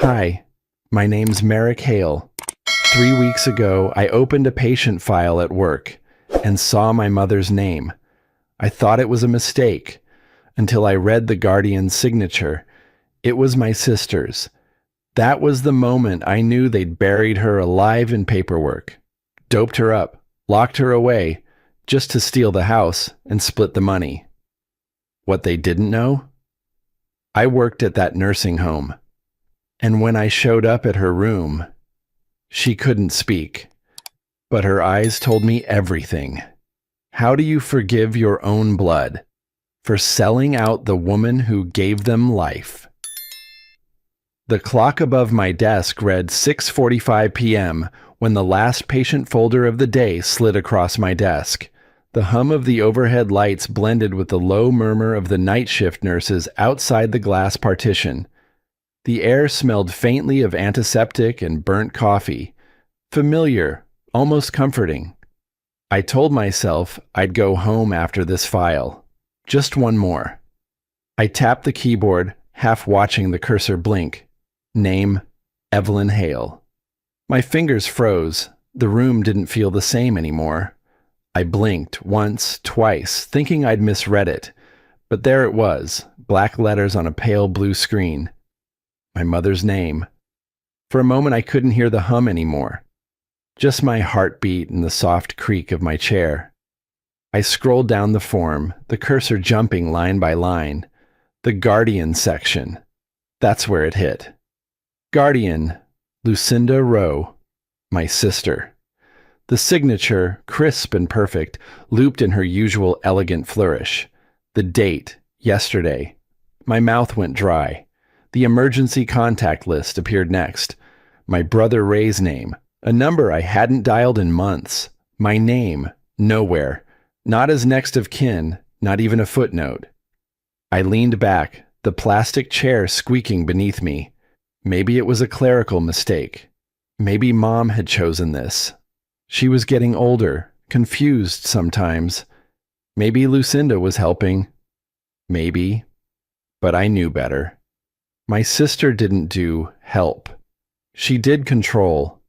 Hi, my name's Merrick Hale. 3 weeks ago, I opened a patient file at work and saw my mother's name. I thought it was a mistake until I read the guardian's signature. It was my sister's. That was the moment I knew they'd buried her alive in paperwork, doped her up, locked her away, just to steal the house and split the money. What they didn't know? I worked at that nursing home. And when I showed up at her room, she couldn't speak, but her eyes told me everything. How do you forgive your own blood for selling out the woman who gave them life? The clock above my desk read 6:45 p.m. when the last patient folder of the day slid across my desk. The hum of the overhead lights blended with the low murmur of the night shift nurses outside the glass partition. The air smelled faintly of antiseptic and burnt coffee. Familiar, almost comforting. I told myself I'd go home after this file. Just one more. I tapped the keyboard, half watching the cursor blink. Name, Evelyn Hale. My fingers froze. The room didn't feel the same anymore. I blinked once, twice, thinking I'd misread it. But there it was, black letters on a pale blue screen. My mother's name. For a moment I couldn't hear the hum anymore. Just my heartbeat and the soft creak of my chair. I scrolled down the form, the cursor jumping line by line. The Guardian section. That's where it hit. Guardian, Lucinda Rowe, my sister. The signature, crisp and perfect, looped in her usual elegant flourish. The date, yesterday. My mouth went dry. The emergency contact list appeared next. My brother Ray's name, a number I hadn't dialed in months. My name, nowhere. Not as next of kin, not even a footnote. I leaned back, the plastic chair squeaking beneath me. Maybe it was a clerical mistake. Maybe Mom had chosen this. She was getting older, confused sometimes. Maybe Lucinda was helping. Maybe. But I knew better. My sister didn't do help. She did control,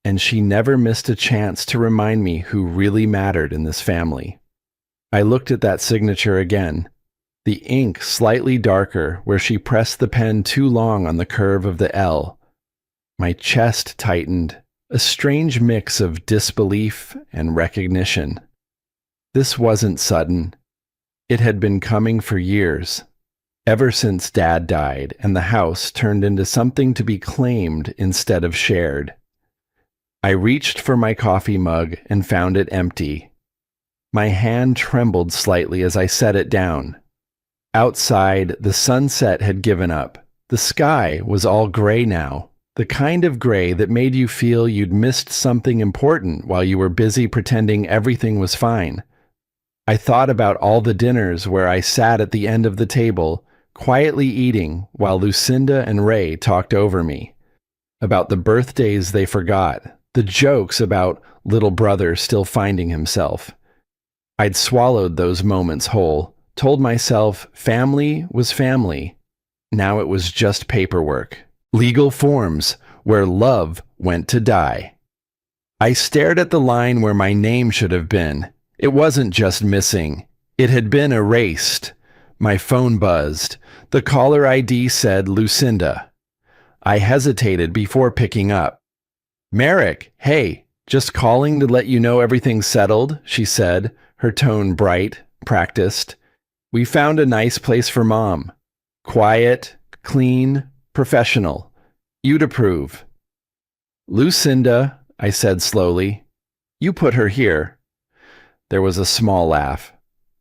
and she never missed a chance to remind me who really mattered in this family. I looked at that signature again, the ink slightly darker where she pressed the pen too long on the curve of the L. My chest tightened, a strange mix of disbelief and recognition. This wasn't sudden. It had been coming for years. Ever since Dad died and the house turned into something to be claimed instead of shared. I reached for my coffee mug and found it empty. My hand trembled slightly as I set it down. Outside, the sunset had given up. The sky was all gray now, the kind of gray that made you feel you'd missed something important while you were busy pretending everything was fine. I thought about all the dinners where I sat at the end of the table, quietly eating while Lucinda and Ray talked over me. About the birthdays they forgot, the jokes about little brother still finding himself. I'd swallowed those moments whole, told myself family was family. Now it was just paperwork, legal forms where love went to die. I stared at the line where my name should have been. It wasn't just missing. It had been erased. My phone buzzed. The caller ID said Lucinda. I hesitated before picking up. Merrick, hey, just calling to let you know everything's settled, she said, her tone bright, practiced. We found a nice place for Mom. Quiet, clean, professional. You'd approve. Lucinda, I said slowly. You put her here. There was a small laugh.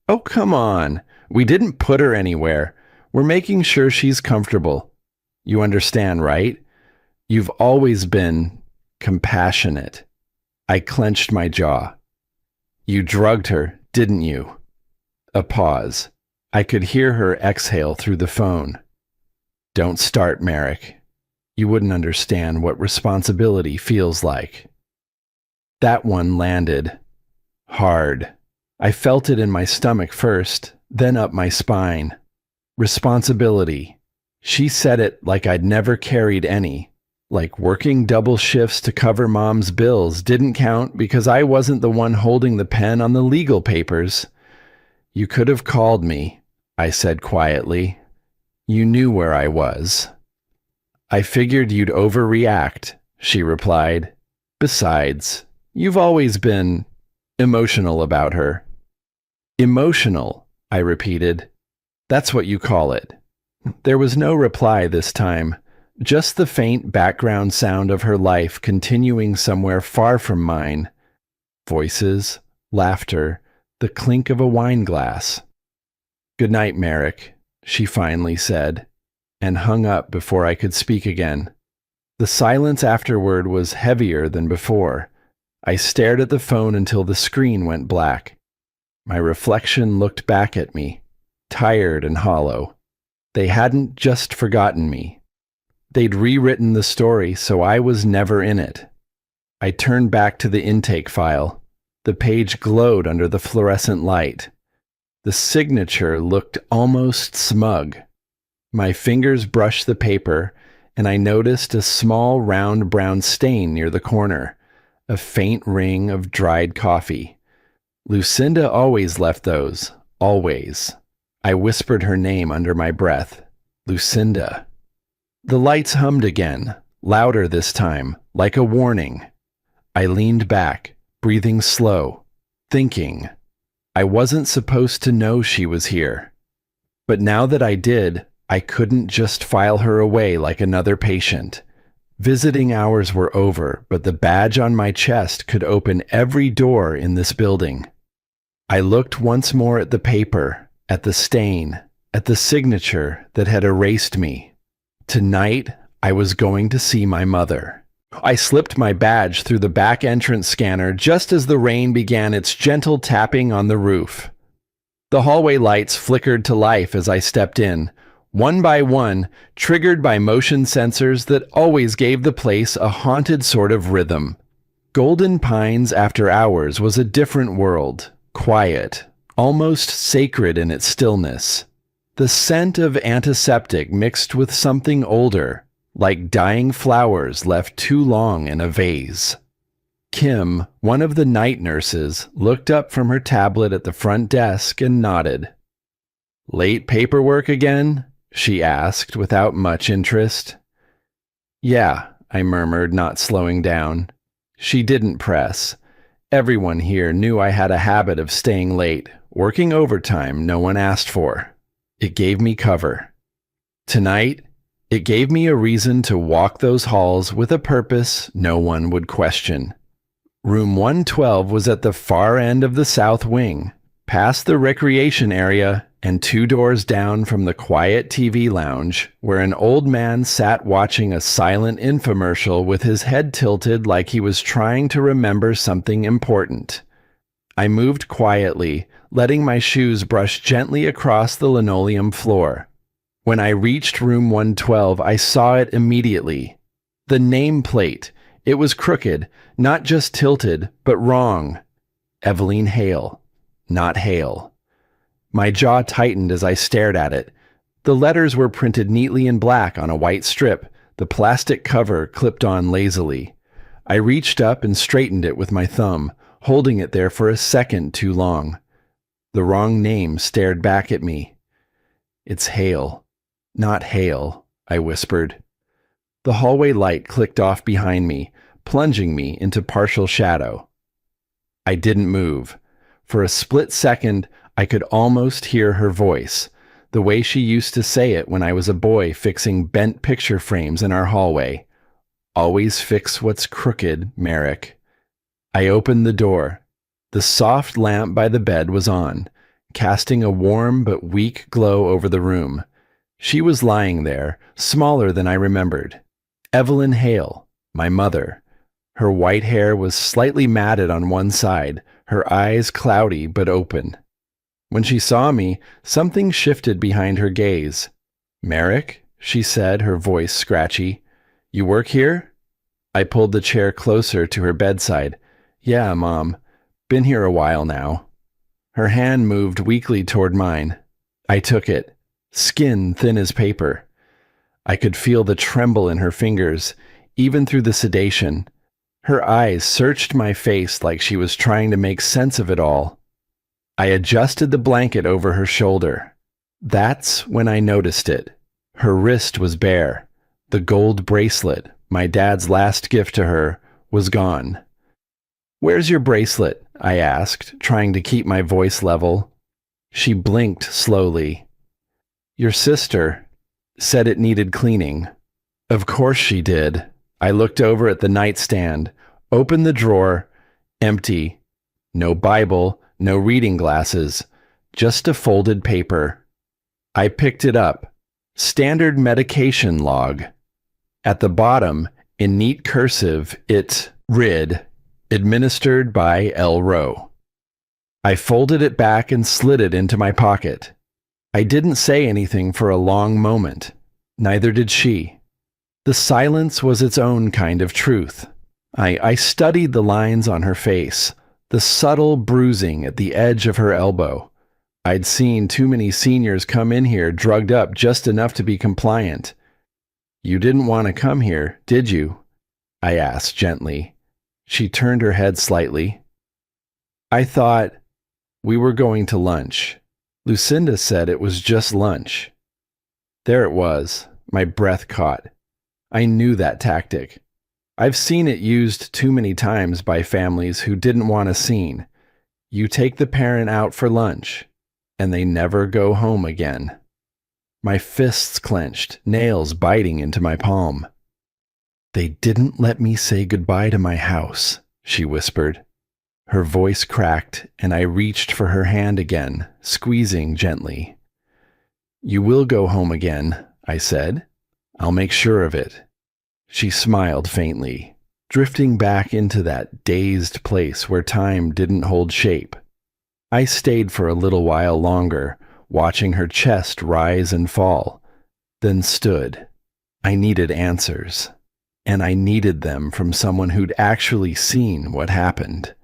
Oh, come on. We didn't put her anywhere. We're making sure she's comfortable. You understand, right? You've always been compassionate. I clenched my jaw. You drugged her, didn't you? A pause. I could hear her exhale through the phone. Don't start, Merrick. You wouldn't understand what responsibility feels like. That one landed. Hard. I felt it in my stomach first, then up my spine. Responsibility. She said it like I'd never carried any. Like working double shifts to cover Mom's bills didn't count because I wasn't the one holding the pen on the legal papers. You could have called me, I said quietly. You knew where I was. I figured you'd overreact, she replied. Besides, you've always been emotional about her. Emotional, I repeated. That's what you call it. There was no reply this time, just the faint background sound of her life continuing somewhere far from mine. Voices, laughter, the clink of a wine glass. Good night, Merrick, she finally said, and hung up before I could speak again. The silence afterward was heavier than before. I stared at the phone until the screen went black. My reflection looked back at me, tired and hollow. They hadn't just forgotten me. They'd rewritten the story so I was never in it. I turned back to the intake file. The page glowed under the fluorescent light. The signature looked almost smug. My fingers brushed the paper, and I noticed a small round brown stain near the corner, a faint ring of dried coffee. Lucinda always left those, always. I whispered her name under my breath. Lucinda. The lights hummed again, louder this time, like a warning. I leaned back, breathing slow, thinking. I wasn't supposed to know she was here. But now that I did, I couldn't just file her away like another patient. Visiting hours were over, but the badge on my chest could open every door in this building. I looked once more at the paper, at the stain, at the signature that had erased me. Tonight, I was going to see my mother. I slipped my badge through the back entrance scanner just as the rain began its gentle tapping on the roof. The hallway lights flickered to life as I stepped in, one by one, triggered by motion sensors that always gave the place a haunted sort of rhythm. Golden Pines After Hours was a different world, quiet, almost sacred in its stillness. The scent of antiseptic mixed with something older, like dying flowers left too long in a vase. Kim, one of the night nurses, looked up from her tablet at the front desk and nodded. "Late paperwork again?" she asked without much interest. "Yeah," I murmured, not slowing down. She didn't press. Everyone here knew I had a habit of staying late, working overtime no one asked for. It gave me cover. Tonight, it gave me a reason to walk those halls with a purpose no one would question. Room 112 was at the far end of the south wing, past the recreation area and 2 doors down from the quiet TV lounge, where an old man sat watching a silent infomercial with his head tilted like he was trying to remember something important. I moved quietly, letting my shoes brush gently across the linoleum floor. When I reached room 112, I saw it immediately. The nameplate. It was crooked, not just tilted, but wrong. Evelyn Hale, not Hale. My jaw tightened as I stared at it. The letters were printed neatly in black on a white strip, the plastic cover clipped on lazily. I reached up and straightened it with my thumb, holding it there for a second too long. The wrong name stared back at me. "It's Hale, not Hale," I whispered. The hallway light clicked off behind me, plunging me into partial shadow. I didn't move. For a split second, I could almost hear her voice, the way she used to say it when I was a boy fixing bent picture frames in our hallway. "Always fix what's crooked, Merrick." I opened the door. The soft lamp by the bed was on, casting a warm but weak glow over the room. She was lying there, smaller than I remembered. Evelyn Hale, my mother. Her white hair was slightly matted on one side, her eyes cloudy but open. When she saw me, something shifted behind her gaze. "Merrick," she said, her voice scratchy. "You work here?" I pulled the chair closer to her bedside. "Yeah, Mom. Been here a while now." Her hand moved weakly toward mine. I took it, skin thin as paper. I could feel the tremble in her fingers, even through the sedation. Her eyes searched my face like she was trying to make sense of it all. I adjusted the blanket over her shoulder. That's when I noticed it. Her wrist was bare. The gold bracelet, my dad's last gift to her, was gone. "Where's your bracelet?" I asked, trying to keep my voice level. She blinked slowly. "Your sister said it needed cleaning." Of course she did. I looked over at the nightstand, opened the drawer, empty. No Bible, no reading glasses, just a folded paper. I picked it up. Standard medication log. At the bottom, in neat cursive, it read, "Administered by L. Rowe." I folded it back and slid it into my pocket. I didn't say anything for a long moment. Neither did she. The silence was its own kind of truth. I studied the lines on her face, the subtle bruising at the edge of her elbow. I'd seen too many seniors come in here drugged up just enough to be compliant. "You didn't want to come here, did you?" I asked gently. She turned her head slightly. "I thought we were going to lunch. Lucinda said it was just lunch." There it was. My breath caught. I knew that tactic. I've seen it used too many times by families who didn't want a scene. You take the parent out for lunch, and they never go home again. My fists clenched, nails biting into my palm. "They didn't let me say goodbye to my house," she whispered. Her voice cracked, and I reached for her hand again, squeezing gently. "You will go home again," I said. "I'll make sure of it." She smiled faintly, drifting back into that dazed place where time didn't hold shape. I stayed for a little while longer, watching her chest rise and fall, then stood. I needed answers, and I needed them from someone who'd actually seen what happened.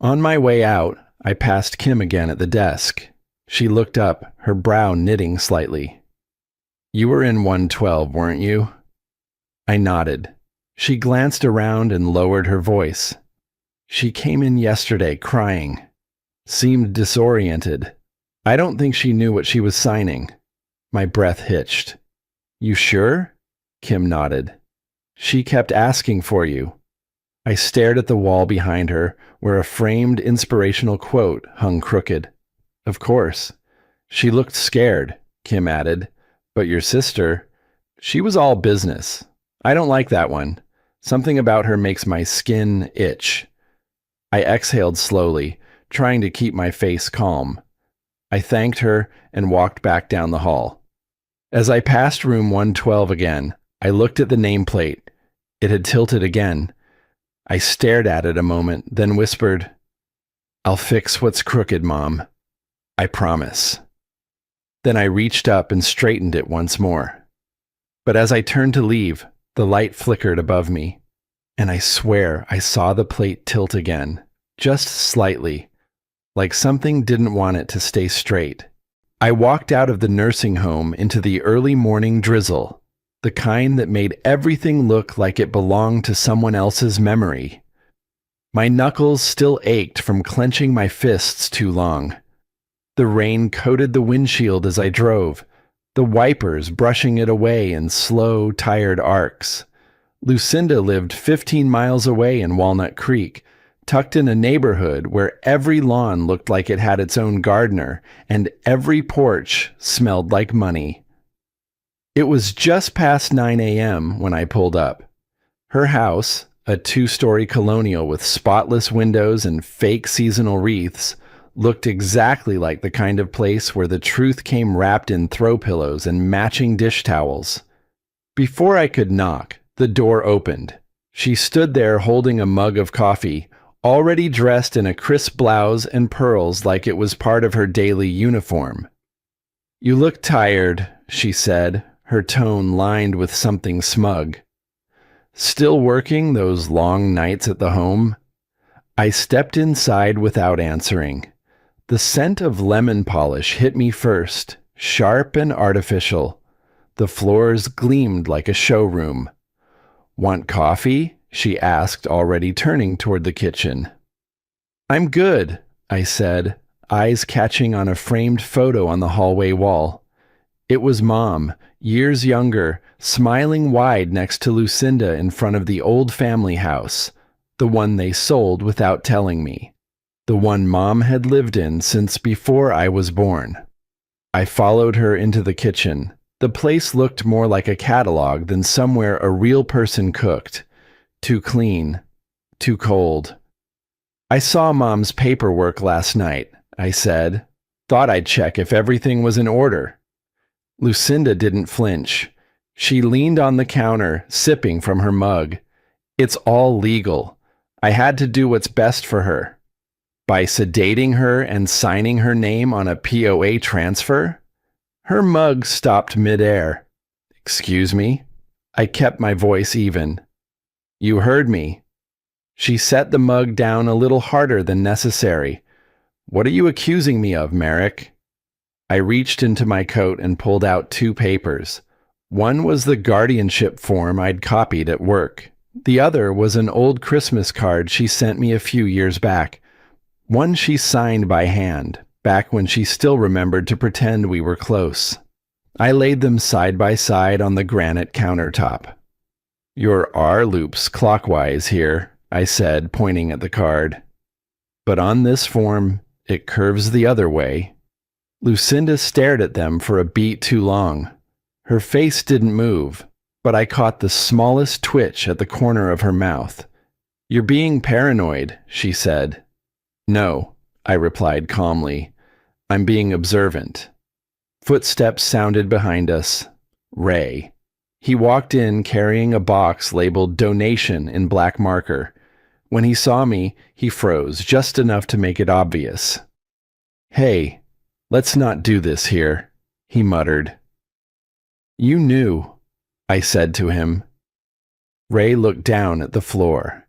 On my way out, I passed Kim again at the desk. She looked up, her brow knitting slightly. "You were in 112, weren't you?" I nodded. She glanced around and lowered her voice. "She came in yesterday crying. Seemed disoriented. I don't think she knew what she was signing." My breath hitched. "You sure?" Kim nodded. "She kept asking for you." I stared at the wall behind her, where a framed inspirational quote hung crooked. "Of course." "She looked scared," Kim added. "But your sister, she was all business. I don't like that one. Something about her makes my skin itch." I exhaled slowly, trying to keep my face calm. I thanked her and walked back down the hall. As I passed room 112 again, I looked at the nameplate. It had tilted again. I stared at it a moment, then whispered, "I'll fix what's crooked, Mom. I promise." Then I reached up and straightened it once more. But as I turned to leave, the light flickered above me, and I swear I saw the plate tilt again, just slightly, like something didn't want it to stay straight. I walked out of the nursing home into the early morning drizzle, the kind that made everything look like it belonged to someone else's memory. My knuckles still ached from clenching my fists too long. The rain coated the windshield as I drove, the wipers brushing it away in slow, tired arcs. Lucinda lived 15 miles away in Walnut Creek, tucked in a neighborhood where every lawn looked like it had its own gardener, and every porch smelled like money. It was just past 9 a.m. when I pulled up. Her house, a 2-story colonial with spotless windows and fake seasonal wreaths, looked exactly like the kind of place where the truth came wrapped in throw pillows and matching dish towels. Before I could knock, the door opened. She stood there holding a mug of coffee, already dressed in a crisp blouse and pearls like it was part of her daily uniform. "You look tired," she said, her tone lined with something smug. "Still working those long nights at the home?" I stepped inside without answering. The scent of lemon polish hit me first, sharp and artificial. The floors gleamed like a showroom. "Want coffee?" she asked, already turning toward the kitchen. "I'm good," I said, eyes catching on a framed photo on the hallway wall. It was Mom, years younger, smiling wide next to Lucinda in front of the old family house, the one they sold without telling me, the one Mom had lived in since before I was born. I followed her into the kitchen. The place looked more like a catalog than somewhere a real person cooked. Too clean, too cold. "I saw Mom's paperwork last night," I said. "Thought I'd check if everything was in order." Lucinda didn't flinch. She leaned on the counter, sipping from her mug. "It's all legal. I had to do what's best for her." By sedating her and signing her name on a POA transfer? Her mug stopped midair. "Excuse me?" I kept my voice even. "You heard me." She set the mug down a little harder than necessary. "What are you accusing me of, Merrick?" I reached into my coat and pulled out 2 papers. One was the guardianship form I'd copied at work. The other was an old Christmas card she sent me a few years back. One she signed by hand, back when she still remembered to pretend we were close. I laid them side by side on the granite countertop. "Your R loops clockwise here," I said, pointing at the card. "But on this form, it curves the other way." Lucinda stared at them for a beat too long. Her face didn't move, but I caught the smallest twitch at the corner of her mouth. "You're being paranoid," she said. "No," I replied calmly. "I'm being observant." Footsteps sounded behind us. Ray. He walked in carrying a box labeled "Donation" in black marker. When he saw me, he froze just enough to make it obvious. "Hey, let's not do this here," he muttered. "You knew," I said to him. Ray looked down at the floor.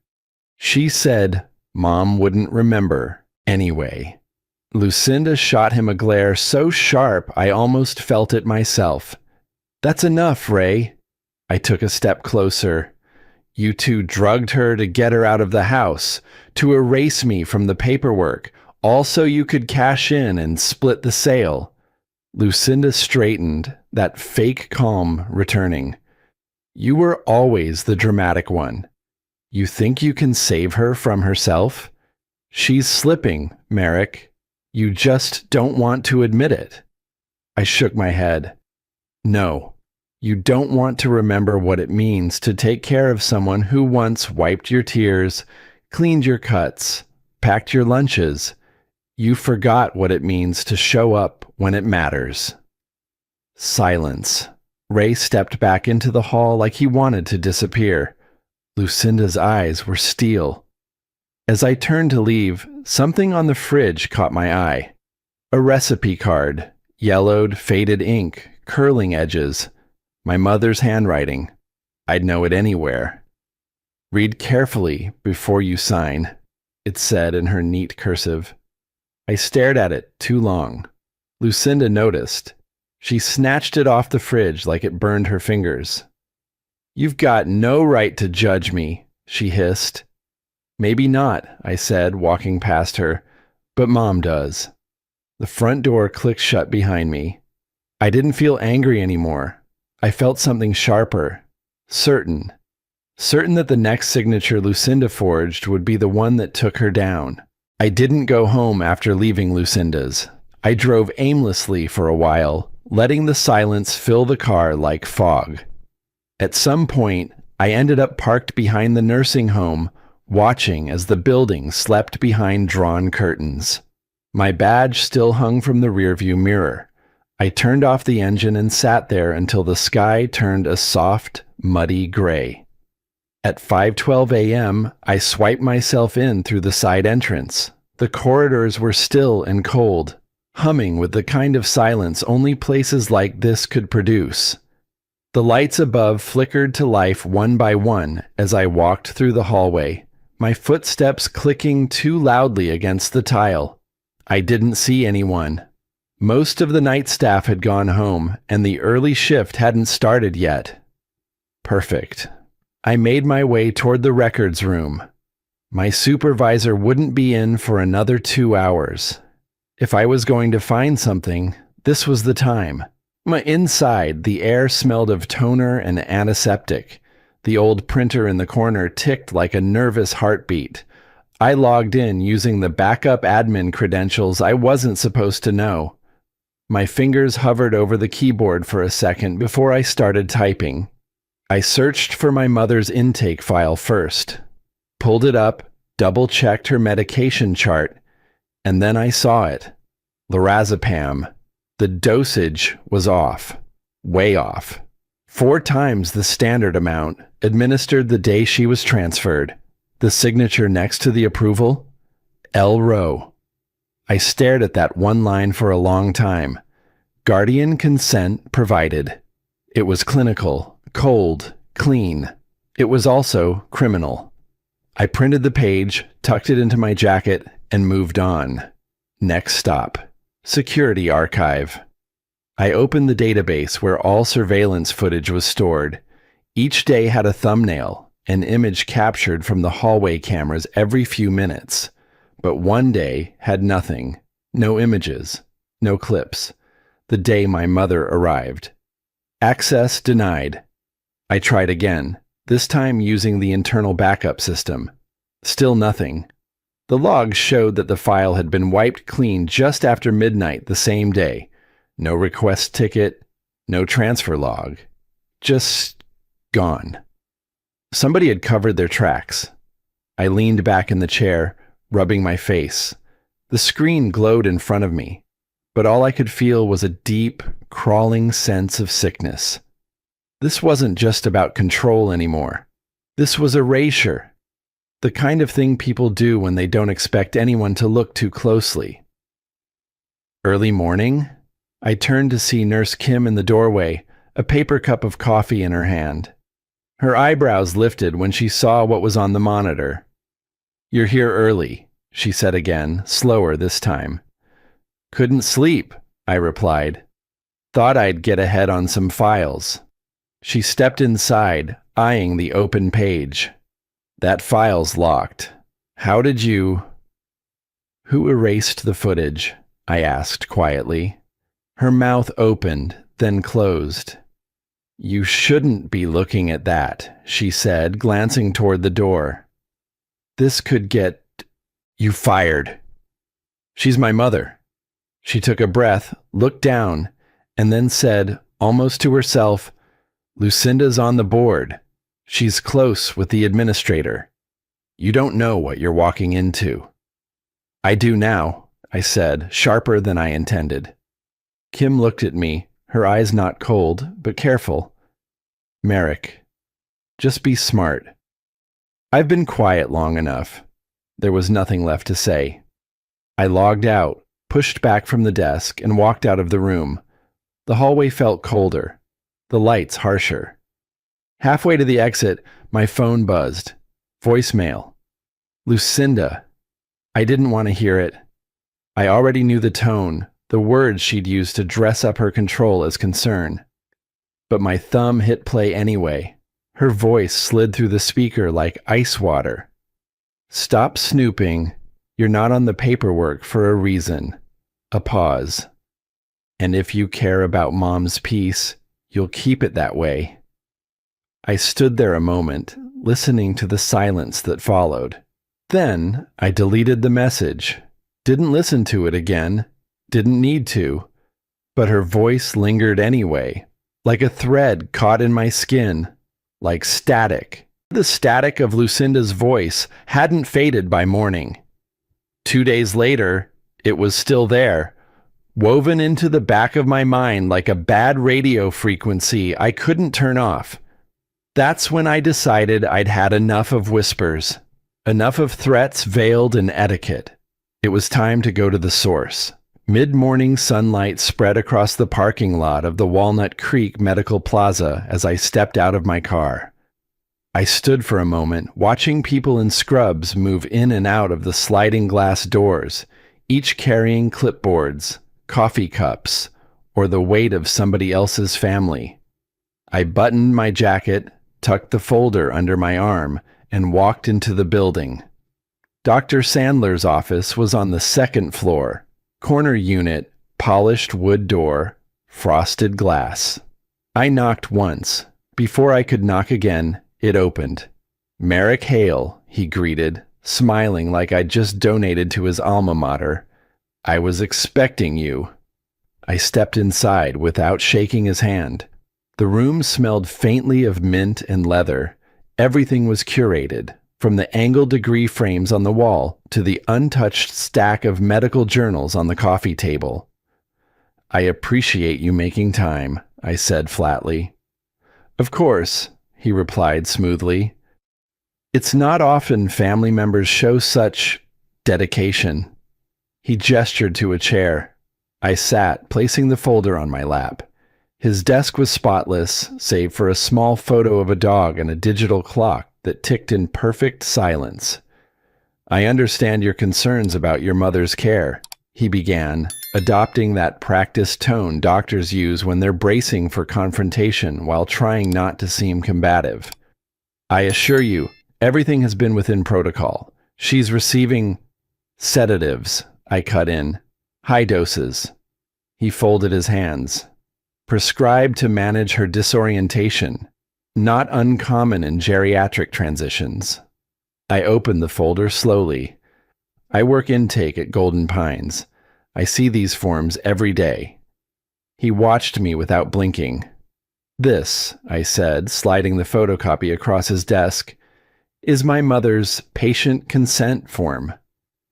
"She said Mom wouldn't remember anyway." Lucinda shot him a glare so sharp I almost felt it myself. "That's enough, Ray." I took a step closer. "You two drugged her to get her out of the house, to erase me from the paperwork, all so you could cash in and split the sale." Lucinda straightened, that fake calm returning. "You were always the dramatic one. You think you can save her from herself? She's slipping, Merrick. You just don't want to admit it." I shook my head. "No, you don't want to remember what it means to take care of someone who once wiped your tears, cleaned your cuts, packed your lunches. You forgot what it means to show up when it matters." Silence. Ray stepped back into the hall like he wanted to disappear. Lucinda's eyes were steel. As I turned to leave, something on the fridge caught my eye. A recipe card, yellowed, faded ink, curling edges. My mother's handwriting. I'd know it anywhere. "Read carefully before you sign," it said in her neat cursive. I stared at it too long. Lucinda noticed. She snatched it off the fridge like it burned her fingers. "You've got no right to judge me," she hissed. "Maybe not," I said, walking past her, "but Mom does." The front door clicked shut behind me. I didn't feel angry anymore. I felt something sharper, certain. Certain that the next signature Lucinda forged would be the one that took her down. I didn't go home after leaving Lucinda's. I drove aimlessly for a while, letting the silence fill the car like fog. At some point, I ended up parked behind the nursing home, watching as the building slept behind drawn curtains. My badge still hung from the rearview mirror. I turned off the engine and sat there until the sky turned a soft, muddy gray. At 5:12 a.m., I swiped myself in through the side entrance. The corridors were still and cold, humming with the kind of silence only places like this could produce. The lights above flickered to life one by one as I walked through the hallway, my footsteps clicking too loudly against the tile. I didn't see anyone. Most of the night staff had gone home, and the early shift hadn't started yet. Perfect. I made my way toward the records room. My supervisor wouldn't be in for another 2 hours. If I was going to find something, this was the time. Inside, the air smelled of toner and antiseptic. The old printer in the corner ticked like a nervous heartbeat. I logged in using the backup admin credentials I wasn't supposed to know. My fingers hovered over the keyboard for a second before I started typing. I searched for my mother's intake file first, pulled it up, double-checked her medication chart, and then I saw it. Lorazepam. The dosage was off. Way off. 4 times the standard amount, administered the day she was transferred. The signature next to the approval? L. Rowe. I stared at that one line for a long time. Guardian consent provided. It was clinical, cold, clean. It was also criminal. I printed the page, tucked it into my jacket, and moved on. Next stop. Security archive. I opened the database where all surveillance footage was stored. Each day had a thumbnail, an image captured from the hallway cameras every few minutes. But one day had nothing. No images. No clips. The day my mother arrived. Access denied. I tried again, this time using the internal backup system. Still nothing. The logs showed that the file had been wiped clean just after midnight the same day. No request ticket, no transfer log. Just gone. Somebody had covered their tracks. I leaned back in the chair, rubbing my face. The screen glowed in front of me, but all I could feel was a deep, crawling sense of sickness. This wasn't just about control anymore. This was erasure. The kind of thing people do when they don't expect anyone to look too closely. Early morning, I turned to see Nurse Kim in the doorway, a paper cup of coffee in her hand. Her eyebrows lifted when she saw what was on the monitor. "You're here early," she said again, slower this time. "Couldn't sleep," I replied. "Thought I'd get ahead on some files." She stepped inside, eyeing the open page. "That file's locked. How did you—" "Who erased the footage?" I asked quietly. Her mouth opened, then closed. "You shouldn't be looking at that," she said, glancing toward the door. "This could get you fired." "She's my mother." She took a breath, looked down, and then said, almost to herself, "Lucinda's on the board. She's close with the administrator. You don't know what you're walking into." "I do now," I said, sharper than I intended. Kim looked at me, her eyes not cold, but careful. "Merrick, just be smart." I've been quiet long enough. There was nothing left to say. I logged out, pushed back from the desk, and walked out of the room. The hallway felt colder, the lights harsher. Halfway to the exit, my phone buzzed. Voicemail. Lucinda. I didn't want to hear it. I already knew the tone, the words she'd used to dress up her control as concern. But my thumb hit play anyway. Her voice slid through the speaker like ice water. "Stop snooping. You're not on the paperwork for a reason." A pause. "And if you care about Mom's peace, you'll keep it that way." I stood there a moment, listening to the silence that followed. Then I deleted the message. Didn't listen to it again. Didn't need to. But her voice lingered anyway, like a thread caught in my skin, like static. The static of Lucinda's voice hadn't faded by morning. 2 days later, it was still there, woven into the back of my mind like a bad radio frequency I couldn't turn off. That's when I decided I'd had enough of whispers, enough of threats veiled in etiquette. It was time to go to the source. Mid-morning sunlight spread across the parking lot of the Walnut Creek Medical Plaza as I stepped out of my car. I stood for a moment, watching people in scrubs move in and out of the sliding glass doors, each carrying clipboards, coffee cups, or the weight of somebody else's family. I buttoned my jacket, tucked the folder under my arm, and walked into the building. Dr. Sandler's office was on the second floor, corner unit, polished wood door, frosted glass. I knocked once. Before I could knock again, it opened. "Merrick Hale," he greeted, smiling like I'd just donated to his alma mater. "I was expecting you." I stepped inside without shaking his hand. The room smelled faintly of mint and leather. Everything was curated, from the angled degree frames on the wall to the untouched stack of medical journals on the coffee table. "I appreciate you making time," I said flatly. "Of course," he replied smoothly. "It's not often family members show such dedication." He gestured to a chair. I sat, placing the folder on my lap. His desk was spotless, save for a small photo of a dog and a digital clock that ticked in perfect silence. "I understand your concerns about your mother's care," he began, adopting that practiced tone doctors use when they're bracing for confrontation while trying not to seem combative. "I assure you, everything has been within protocol. She's receiving sedatives," I cut in. "High doses." He folded his hands. "Prescribed to manage her disorientation. Not uncommon in geriatric transitions." I opened the folder slowly. "I work intake at Golden Pines. I see these forms every day." He watched me without blinking. "This," I said, sliding the photocopy across his desk, "is my mother's patient consent form.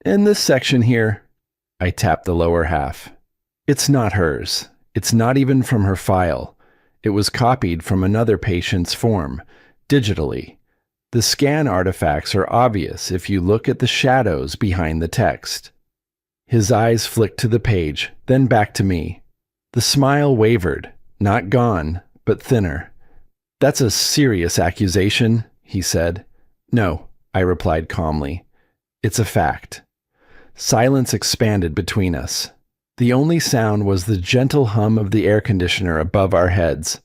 In this section here," I tapped the lower half. "It's not hers. It's not even from her file. It was copied from another patient's form, digitally. The scan artifacts are obvious if you look at the shadows behind the text." His eyes flicked to the page, then back to me. The smile wavered, not gone, but thinner. "That's a serious accusation," he said. "No," I replied calmly. "It's a fact." Silence expanded between us. The only sound was the gentle hum of the air conditioner above our heads.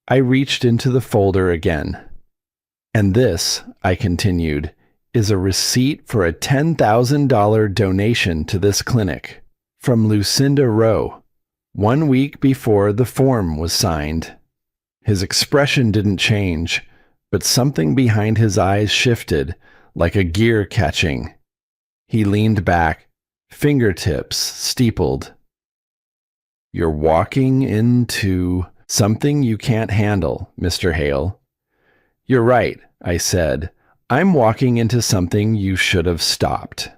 I reached into the folder again. "And this," I continued, "is a receipt for a $10,000 donation to this clinic from Lucinda Rowe, 1 week before the form was signed." His expression didn't change, but something behind his eyes shifted, like a gear catching. He leaned back, fingertips steepled. "You're walking into something you can't handle, Mr. Hale." "You're right," I said. "I'm walking into something you should have stopped."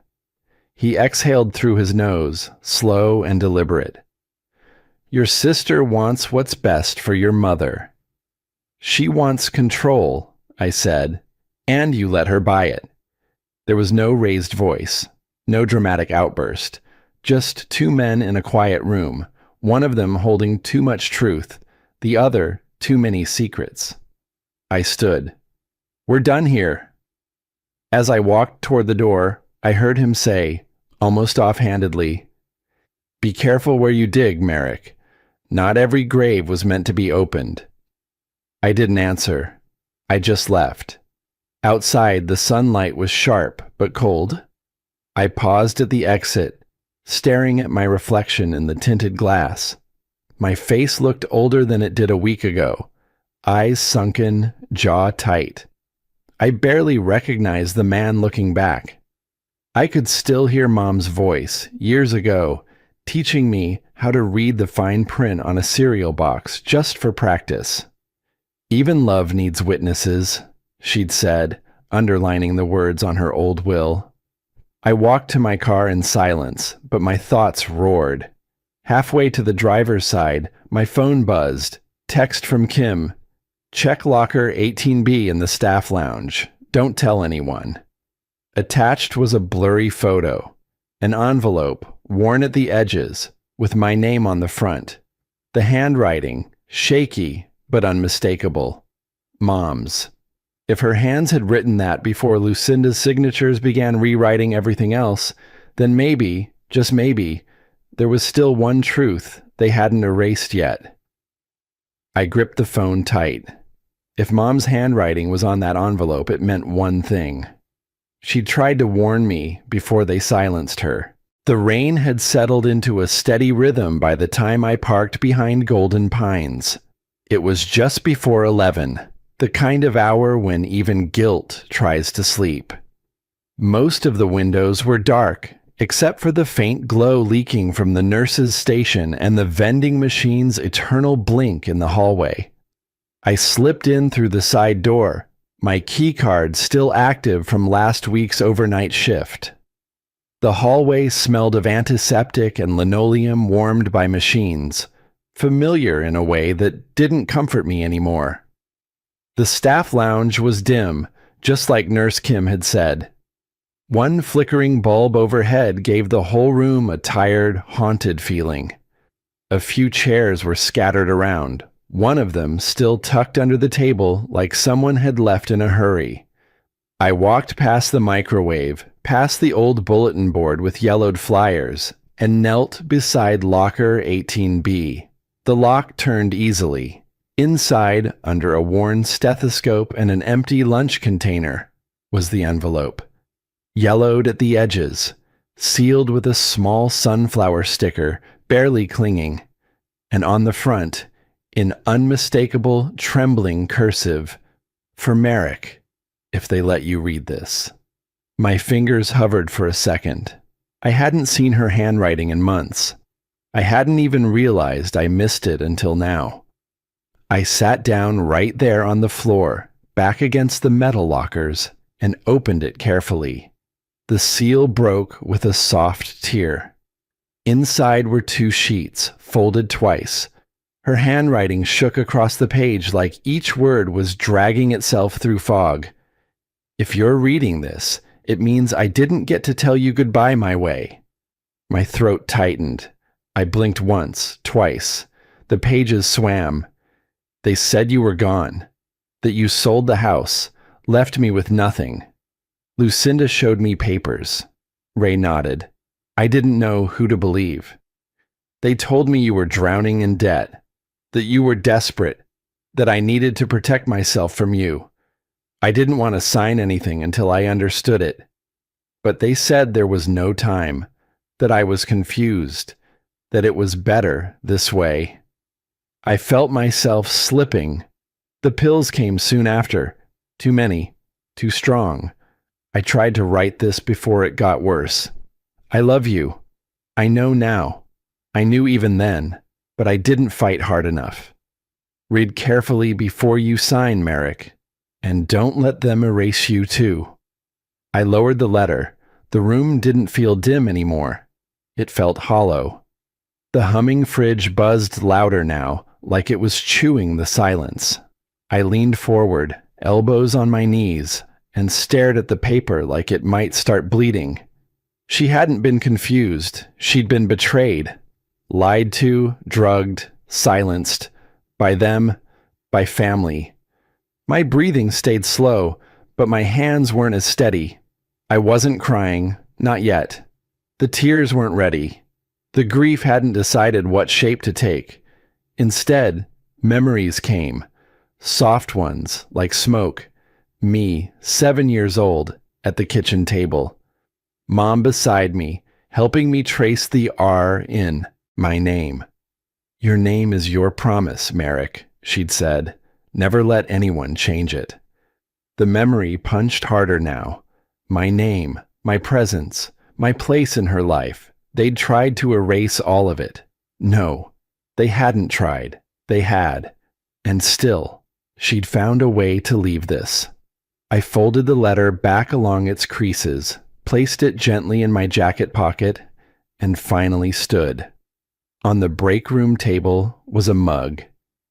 He exhaled through his nose, slow and deliberate. "Your sister wants what's best for your mother." "She wants control," I said, "and you let her buy it." There was no raised voice, no dramatic outburst, just two men in a quiet room, one of them holding too much truth, the other too many secrets. I stood. "We're done here." As I walked toward the door, I heard him say, almost offhandedly, "Be careful where you dig, Merrick. Not every grave was meant to be opened." I didn't answer. I just left. Outside, the sunlight was sharp but cold. I paused at the exit, staring at my reflection in the tinted glass. My face looked older than it did a week ago, eyes sunken, jaw tight. I barely recognized the man looking back. I could still hear Mom's voice, years ago, teaching me how to read the fine print on a cereal box just for practice. "Even love needs witnesses," she'd said, underlining the words on her old will. I walked to my car in silence, but my thoughts roared. Halfway to the driver's side, my phone buzzed. Text from Kim. "Check locker 18B in the staff lounge. Don't tell anyone." Attached was a blurry photo, an envelope, worn at the edges, with my name on the front. The handwriting, shaky but unmistakable. Mom's. If her hands had written that before Lucinda's signatures began rewriting everything else, then maybe, just maybe, there was still one truth they hadn't erased yet. I gripped the phone tight. If Mom's handwriting was on that envelope, it meant one thing. She'd tried to warn me before they silenced her. The rain had settled into a steady rhythm by the time I parked behind Golden Pines. It was just before 11, the kind of hour when even guilt tries to sleep. Most of the windows were dark, except for the faint glow leaking from the nurse's station and the vending machine's eternal blink in the hallway. I slipped in through the side door, my keycard still active from last week's overnight shift. The hallway smelled of antiseptic and linoleum warmed by machines, familiar in a way that didn't comfort me anymore. The staff lounge was dim, just like Nurse Kim had said. One flickering bulb overhead gave the whole room a tired, haunted feeling. A few chairs were scattered around, one of them still tucked under the table like someone had left in a hurry. I walked past the microwave, past the old bulletin board with yellowed flyers, and knelt beside locker 18B. The lock turned easily. Inside, under a worn stethoscope and an empty lunch container, was the envelope. Yellowed at the edges, sealed with a small sunflower sticker, barely clinging, and on the front, in unmistakable, trembling cursive, "For Merrick, if they let you read this." My fingers hovered for a second. I hadn't seen her handwriting in months. I hadn't even realized I missed it until now. I sat down right there on the floor, back against the metal lockers, and opened it carefully. The seal broke with a soft tear. Inside were 2 sheets, folded twice. Her handwriting shook across the page like each word was dragging itself through fog. "If you're reading this, it means I didn't get to tell you goodbye my way." My throat tightened. I blinked once, twice. The pages swam. "They said you were gone, that you sold the house, left me with nothing. Lucinda showed me papers." Ray nodded. "I didn't know who to believe. They told me you were drowning in debt, that you were desperate, that I needed to protect myself from you. I didn't want to sign anything until I understood it. But they said there was no time, that I was confused, that it was better this way." I felt myself slipping. The pills came soon after. Too many, too strong. I tried to write this before it got worse. "I love you. I know now. I knew even then, but I didn't fight hard enough. Read carefully before you sign, Merrick, and don't let them erase you too." I lowered the letter. The room didn't feel dim anymore. It felt hollow. The humming fridge buzzed louder now, like it was chewing the silence. I leaned forward, elbows on my knees, and stared at the paper like it might start bleeding. She hadn't been confused. She'd been betrayed. Lied to, drugged, silenced. By them, by family. My breathing stayed slow, but my hands weren't as steady. I wasn't crying, not yet. The tears weren't ready. The grief hadn't decided what shape to take. Instead, memories came. Soft ones, like smoke. Me, 7 years old, at the kitchen table. Mom beside me, helping me trace the R in my name. "Your name is your promise, Merrick," she'd said. "Never let anyone change it." The memory punched harder now. My name, my presence, my place in her life. They'd tried to erase all of it. No, they hadn't tried. They had. And still, she'd found a way to leave this. I folded the letter back along its creases, placed it gently in my jacket pocket, and finally stood. On the break room table was a mug,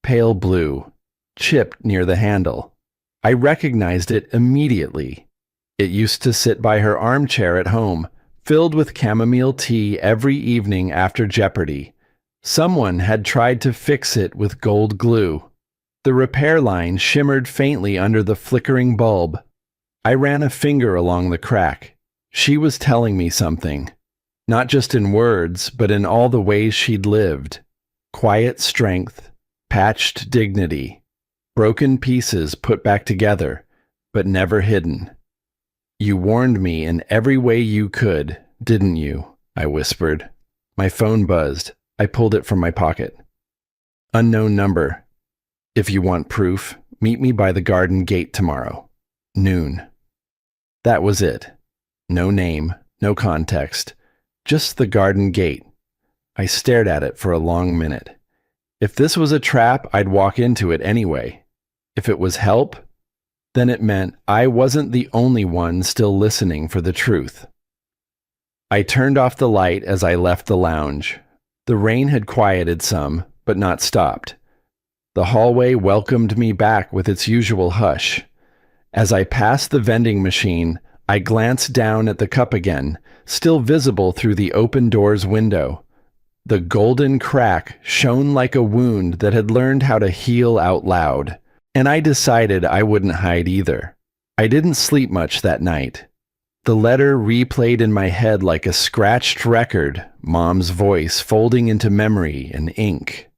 pale blue, chipped near the handle. I recognized it immediately. It used to sit by her armchair at home, filled with chamomile tea every evening after Jeopardy. Someone had tried to fix it with gold glue. The repair line shimmered faintly under the flickering bulb. I ran a finger along the crack. She was telling me something. Not just in words, but in all the ways she'd lived. Quiet strength, patched dignity, broken pieces put back together, but never hidden. "You warned me in every way you could, didn't you?" I whispered. My phone buzzed. I pulled it from my pocket. "Unknown number. If you want proof, meet me by the garden gate tomorrow. Noon." That was it. No name, no context. Just the garden gate. I stared at it for a long minute. If this was a trap, I'd walk into it anyway. If it was help, then it meant I wasn't the only one still listening for the truth. I turned off the light as I left the lounge. The rain had quieted some, but not stopped. The hallway welcomed me back with its usual hush. As I passed the vending machine, I glanced down at the cup again, still visible through the open door's window. The golden crack shone like a wound that had learned how to heal out loud. And I decided I wouldn't hide either. I didn't sleep much that night. The letter replayed in my head like a scratched record, Mom's voice folding into memory in ink.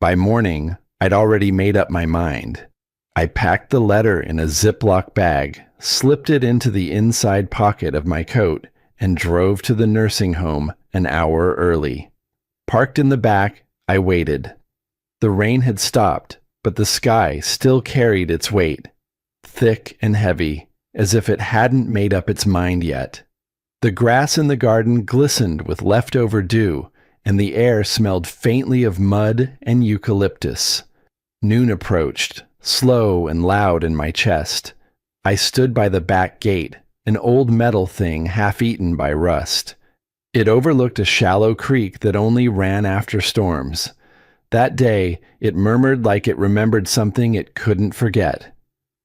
By morning, I'd already made up my mind. I packed the letter in a Ziploc bag, slipped it into the inside pocket of my coat, and drove to the nursing home an hour early. Parked in the back, I waited. The rain had stopped, but the sky still carried its weight, thick and heavy, as if it hadn't made up its mind yet. The grass in the garden glistened with leftover dew, and the air smelled faintly of mud and eucalyptus. Noon approached, slow and loud in my chest. I stood by the back gate, an old metal thing half-eaten by rust. It overlooked a shallow creek that only ran after storms. That day, it murmured like it remembered something it couldn't forget.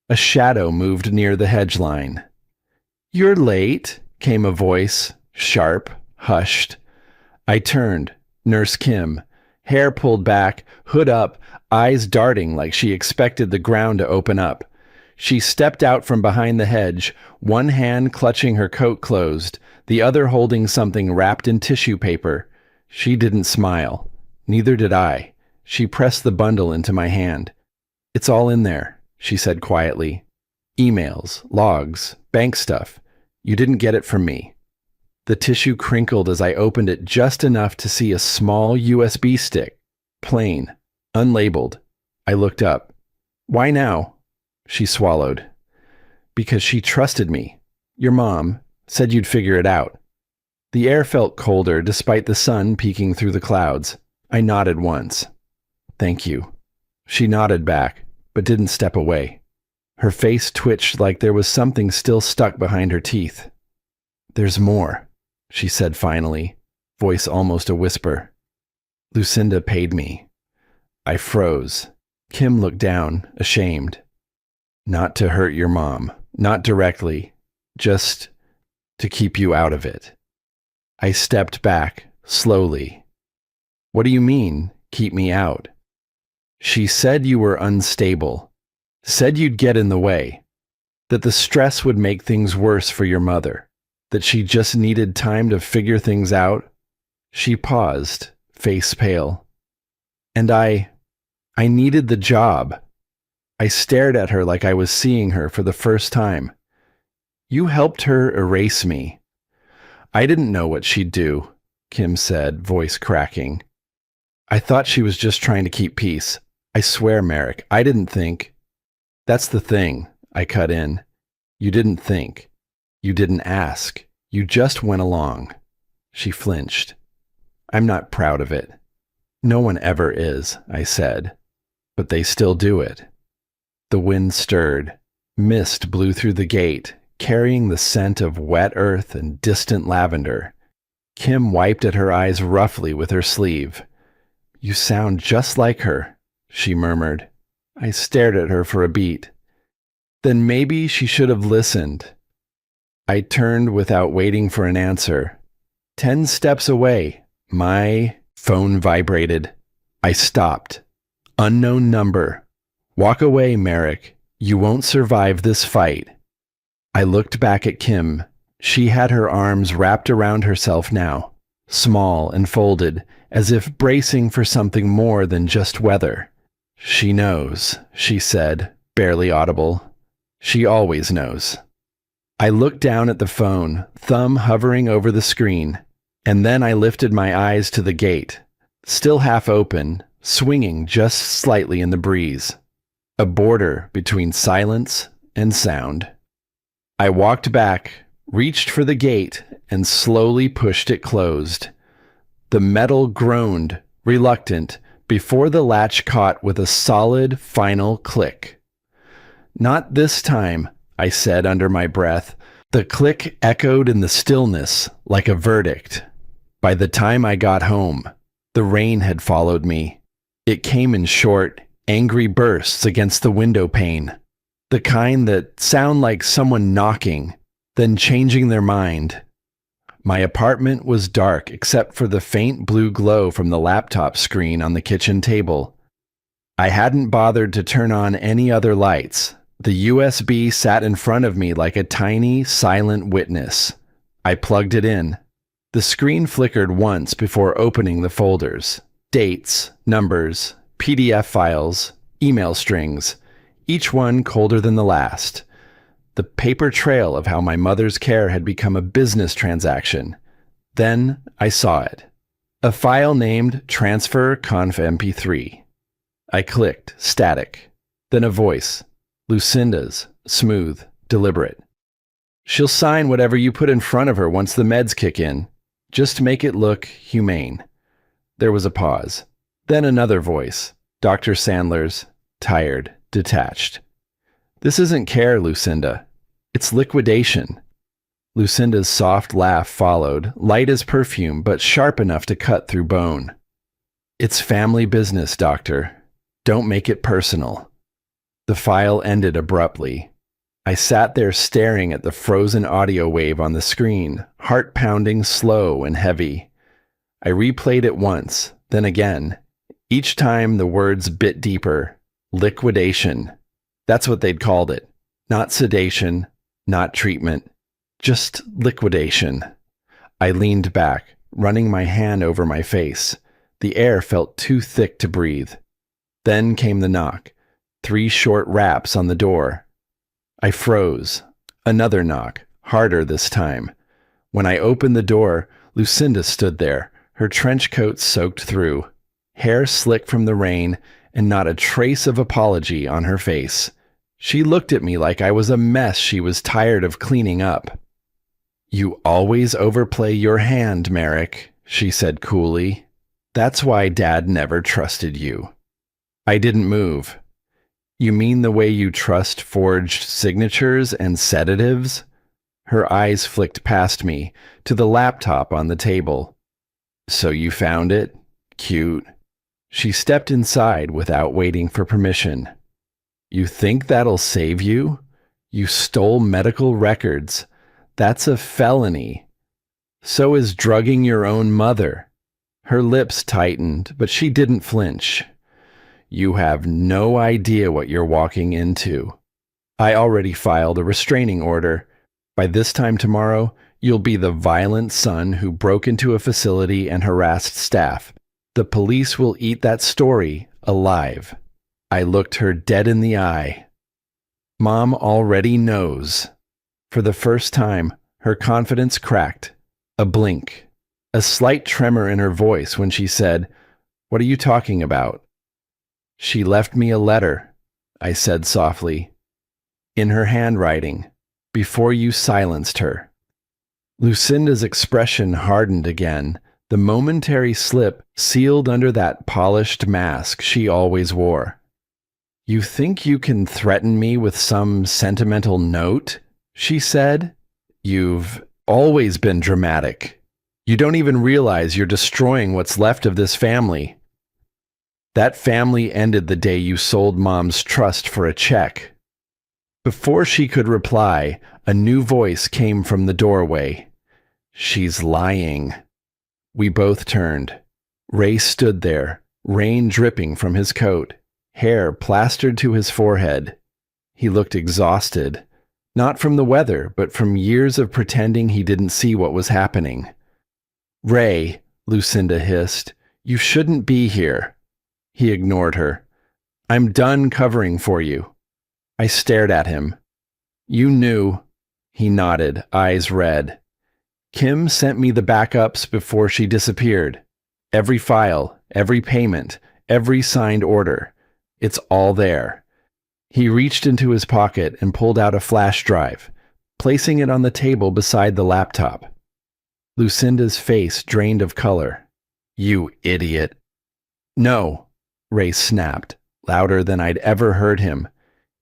A shadow moved near the hedge line. "You're late," came a voice, sharp, hushed. I turned. Nurse Kim, hair pulled back, hood up, eyes darting like she expected the ground to open up. She stepped out from behind the hedge, one hand clutching her coat closed, the other holding something wrapped in tissue paper. She didn't smile. Neither did I. She pressed the bundle into my hand. "It's all in there," she said quietly. "Emails, logs, bank stuff. You didn't get it from me." The tissue crinkled as I opened it just enough to see a small USB stick. Plain, unlabeled. I looked up. "Why now?" She swallowed. "Because she trusted me. Your mom said you'd figure it out." The air felt colder despite the sun peeking through the clouds. I nodded once. "Thank you." She nodded back, but didn't step away. Her face twitched like there was something still stuck behind her teeth. "There's more," she said finally, voice almost a whisper. "Lucinda paid me." I froze. Kim looked down, ashamed. "Not to hurt your mom, not directly, just to keep you out of it." I stepped back, slowly. "What do you mean, keep me out?" "She said you were unstable. Said you'd get in the way. That the stress would make things worse for your mother. That she just needed time to figure things out." She paused, face pale. "And I needed the job." I stared at her like I was seeing her for the first time. "You helped her erase me." "I didn't know what she'd do," Kim said, voice cracking. "I thought she was just trying to keep peace. I swear, Merrick, I didn't think." "That's the thing," I cut in. "You didn't think. You didn't ask. You just went along." She flinched. "I'm not proud of it." "No one ever is," I said. "But they still do it." The wind stirred. Mist blew through the gate, carrying the scent of wet earth and distant lavender. Kim wiped at her eyes roughly with her sleeve. "You sound just like her," she murmured. I stared at her for a beat. Then maybe she should have listened. I turned without waiting for an answer. 10 steps away, my phone vibrated. I stopped. Unknown number. "Walk away, Merrick. You won't survive this fight." I looked back at Kim. She had her arms wrapped around herself now. small and folded, as if bracing for something more than just weather. "She knows," she said, barely audible. "She always knows." I looked down at the phone, thumb hovering over the screen, and then I lifted my eyes to the gate, still half open, swinging just slightly in the breeze, a border between silence and sound. I walked back, reached for the gate, and slowly pushed it closed. The metal groaned, reluctant, before the latch caught with a solid, final click. "Not this time," I said under my breath. The click echoed in the stillness like a verdict. By the time I got home, the rain had followed me. It came in short, angry bursts against the window pane, the kind that sound like someone knocking, then changing their mind. My apartment was dark except for the faint blue glow from the laptop screen on the kitchen table. I hadn't bothered to turn on any other lights. The USB sat in front of me like a tiny, silent witness. I plugged it in. The screen flickered once before opening the folders. Dates, numbers, PDF files, email strings, each one colder than the last. The paper trail of how my mother's care had become a business transaction. Then I saw it. A file named Transfer Conf MP3. I clicked, static. Then a voice. Lucinda's, smooth, deliberate. "She'll sign whatever you put in front of her once the meds kick in. Just make it look humane." There was a pause. Then another voice. Dr. Sandler's, tired, detached. "This isn't care, Lucinda. It's liquidation." Lucinda's soft laugh followed, light as perfume, but sharp enough to cut through bone. "It's family business, doctor. Don't make it personal." The file ended abruptly. I sat there staring at the frozen audio wave on the screen, heart pounding slow and heavy. I replayed it once, then again. Each time the words bit deeper. Liquidation. That's what they'd called it. Not sedation, not treatment. Just liquidation. I leaned back, running my hand over my face. The air felt too thick to breathe. Then came the knock. 3 short raps on the door. I froze. Another knock, harder this time. When I opened the door, Lucinda stood there, her trench coat soaked through, hair slick from the rain, and not a trace of apology on her face. She looked at me like I was a mess she was tired of cleaning up. "You always overplay your hand, Merrick," she said coolly. "That's why Dad never trusted you." I didn't move. "You mean the way you trust forged signatures and sedatives?" Her eyes flicked past me, to the laptop on the table. "So you found it? Cute." She stepped inside without waiting for permission. "You think that'll save you? You stole medical records. That's a felony. So is drugging your own mother." Her lips tightened, but she didn't flinch. "You have no idea what you're walking into. I already filed a restraining order. By this time tomorrow, you'll be the violent son who broke into a facility and harassed staff. The police will eat that story alive." I looked her dead in the eye. "Mom already knows." For the first time, her confidence cracked. A blink. A slight tremor in her voice when she said, "What are you talking about?" "She left me a letter," I said softly. "In her handwriting, before you silenced her." Lucinda's expression hardened again, the momentary slip sealed under that polished mask she always wore. "You think you can threaten me with some sentimental note?" she said. "You've always been dramatic. You don't even realize you're destroying what's left of this family. That family ended the day you sold Mom's trust for a check." Before she could reply, a new voice came from the doorway. "She's lying." We both turned. Ray stood there, rain dripping from his coat, hair plastered to his forehead. He looked exhausted, not from the weather, but from years of pretending he didn't see what was happening. Ray, Lucinda hissed, you shouldn't be here. He ignored her. I'm done covering for you. I stared at him. You knew. He nodded, eyes red. Kim sent me the backups before she disappeared. Every file, every payment, every signed order. It's all there. He reached into his pocket and pulled out a flash drive, placing it on the table beside the laptop. Lucinda's face drained of color. You idiot. No, Ray snapped, louder than I'd ever heard him.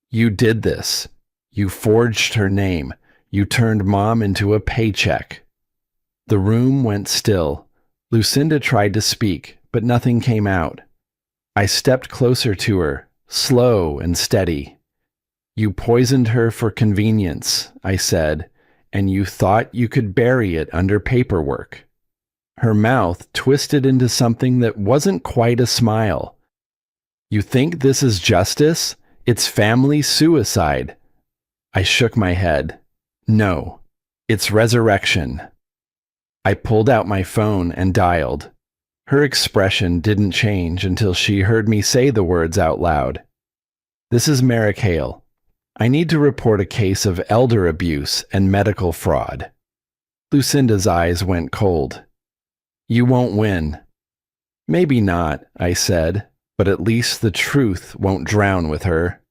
You did this. You forged her name. You turned Mom into a paycheck. The room went still. Lucinda tried to speak, but nothing came out. I stepped closer to her, slow and steady. You poisoned her for convenience, I said, and you thought you could bury it under paperwork. Her mouth twisted into something that wasn't quite a smile. You think this is justice? It's family suicide. I shook my head. No, it's resurrection. I pulled out my phone and dialed. Her expression didn't change until she heard me say the words out loud. This is Merrick Hale. I need to report a case of elder abuse and medical fraud. Lucinda's eyes went cold. You won't win. Maybe not, I said, but at least the truth won't drown with her.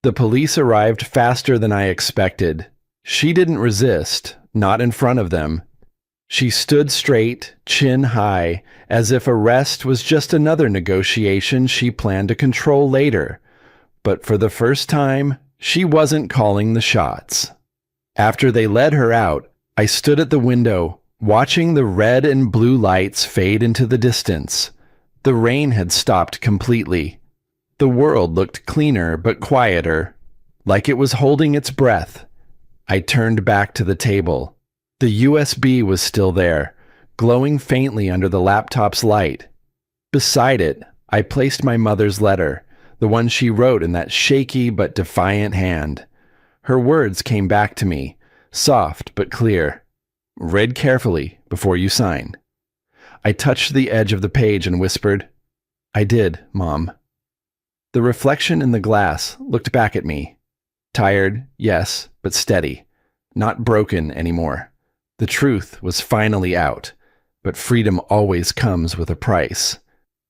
The police arrived faster than I expected. She didn't resist, not in front of them. She stood straight, chin high, as if arrest was just another negotiation she planned to control later. But for the first time, she wasn't calling the shots. After they led her out, I stood at the window, watching the red and blue lights fade into the distance. The rain had stopped completely. The world looked cleaner but quieter, like it was holding its breath. I turned back to the table. The USB was still there, glowing faintly under the laptop's light. Beside it, I placed my mother's letter, the one she wrote in that shaky but defiant hand. Her words came back to me, soft but clear. Read carefully before you sign. I touched the edge of the page and whispered, I did, Mom. The reflection in the glass looked back at me. Tired, yes, but steady. Not broken anymore. The truth was finally out, but freedom always comes with a price.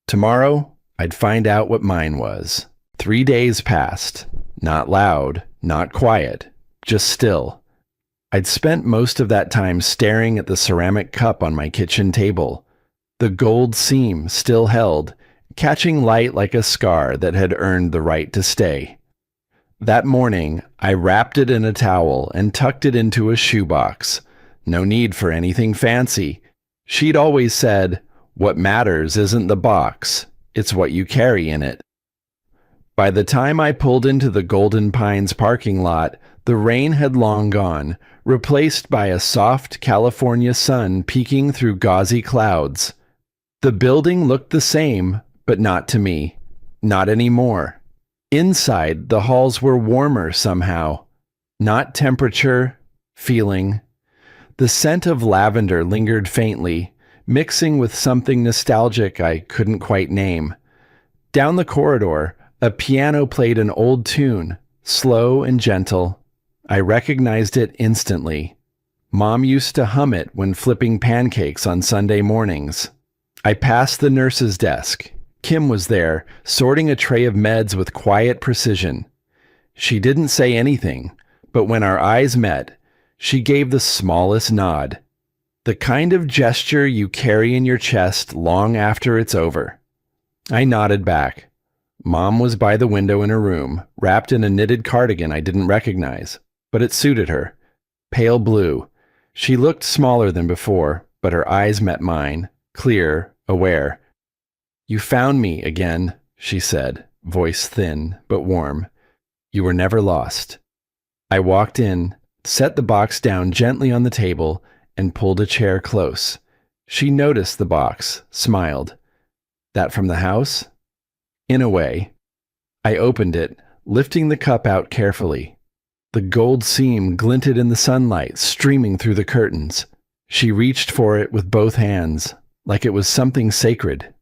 Tomorrow, I'd find out what mine was. 3 days passed. Not loud, not quiet, just still. I'd spent most of that time staring at the ceramic cup on my kitchen table. The gold seam still held, catching light like a scar that had earned the right to stay. That morning, I wrapped it in a towel and tucked it into a shoebox. No need for anything fancy. She'd always said, what matters isn't the box, it's what you carry in it. By the time I pulled into the Golden Pines parking lot, the rain had long gone, replaced by a soft California sun peeking through gauzy clouds. The building looked the same, but not to me. Not anymore. Inside, the halls were warmer somehow. Not temperature, feeling. The scent of lavender lingered faintly, mixing with something nostalgic I couldn't quite name. Down the corridor, a piano played an old tune, slow and gentle. I recognized it instantly. Mom used to hum it when flipping pancakes on Sunday mornings. I passed the nurse's desk. Kim was there, sorting a tray of meds with quiet precision. She didn't say anything, but when our eyes met, she gave the smallest nod. The kind of gesture you carry in your chest long after it's over. I nodded back. Mom was by the window in her room, wrapped in a knitted cardigan I didn't recognize, but it suited her. Pale blue. She looked smaller than before, but her eyes met mine, clear, aware. You found me again, she said, voice thin but warm. You were never lost. I walked in, set the box down gently on the table, and pulled a chair close. She noticed the box, smiled. That from the house? In a way. I opened it, lifting the cup out carefully. The gold seam glinted in the sunlight, streaming through the curtains. She reached for it with both hands, like it was something sacred.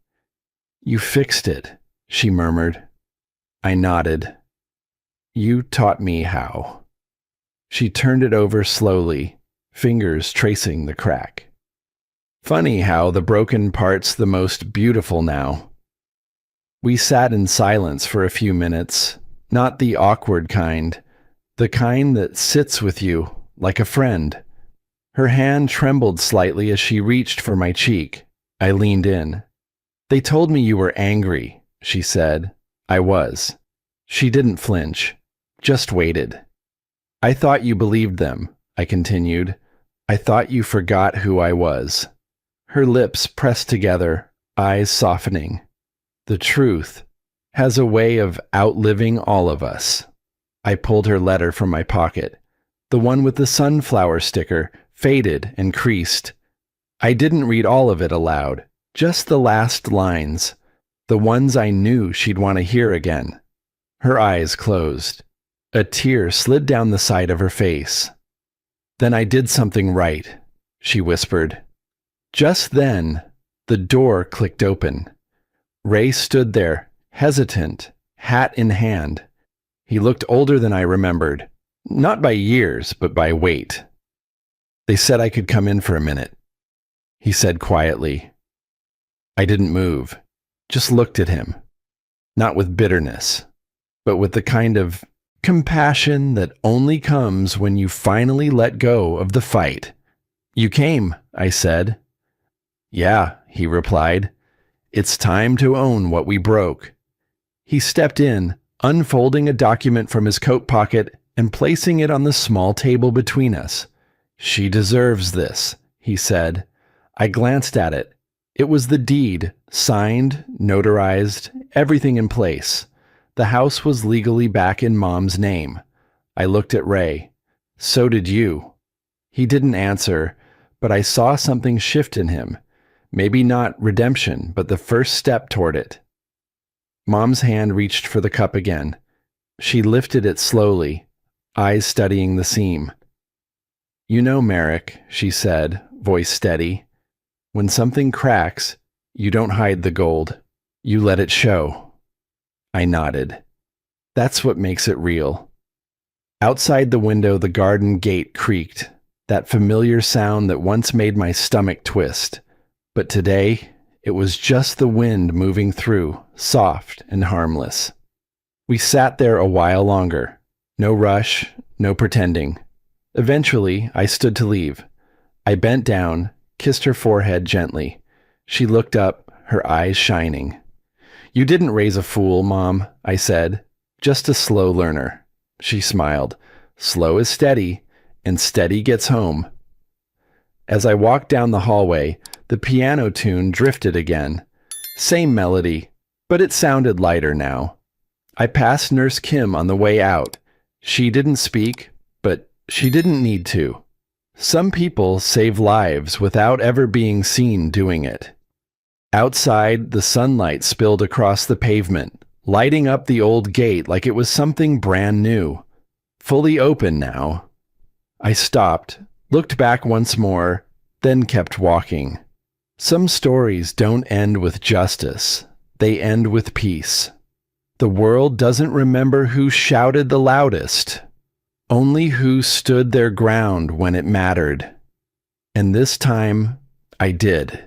"You fixed it," she murmured. I nodded. "You taught me how." She turned it over slowly, fingers tracing the crack. Funny how the broken part's the most beautiful now. We sat in silence for a few minutes, not the awkward kind, the kind that sits with you like a friend. Her hand trembled slightly as she reached for my cheek. I leaned in. "They told me you were angry," she said. I was. She didn't flinch, just waited. "I thought you believed them," I continued. "I thought you forgot who I was." Her lips pressed together, eyes softening. The truth has a way of outliving all of us. I pulled her letter from my pocket, the one with the sunflower sticker, faded and creased. I didn't read all of it aloud, just the last lines, the ones I knew she'd want to hear again. Her eyes closed. A tear slid down the side of her face. "Then I did something right," she whispered. Just then, the door clicked open. Ray stood there, hesitant, hat in hand. He looked older than I remembered, not by years, but by weight. "They said I could come in for a minute," he said quietly. I didn't move, just looked at him, not with bitterness, but with the kind of compassion that only comes when you finally let go of the fight. "You came," I said. "Yeah," he replied. "It's time to own what we broke." He stepped in, unfolding a document from his coat pocket and placing it on the small table between us. "She deserves this," he said. I glanced at it. It was the deed, signed, notarized, everything in place. The house was legally back in Mom's name. I looked at Ray. "So did you." He didn't answer, but I saw something shift in him. Maybe not redemption, but the first step toward it. Mom's hand reached for the cup again. She lifted it slowly, eyes studying the seam. "You know, Merrick," she said, voice steady, "when something cracks, you don't hide the gold. You let it show." I nodded. That's what makes it real. Outside the window, the garden gate creaked, that familiar sound that once made my stomach twist. But today, it was just the wind moving through, soft and harmless. We sat there a while longer. No rush, no pretending. Eventually, I stood to leave. I bent down, kissed her forehead gently. She looked up, her eyes shining. "You didn't raise a fool, Mom," I said. "Just a slow learner." She smiled. "Slow is steady, and steady gets home." As I walked down the hallway, the piano tune drifted again. Same melody, but it sounded lighter now. I passed Nurse Kim on the way out. She didn't speak, but she didn't need to. Some people save lives without ever being seen doing it. Outside, the sunlight spilled across the pavement, lighting up the old gate like it was something brand new. Fully open now. I stopped, looked back once more, then kept walking. Some stories don't end with justice. They end with peace. The world doesn't remember who shouted the loudest, only who stood their ground when it mattered. And this time, I did.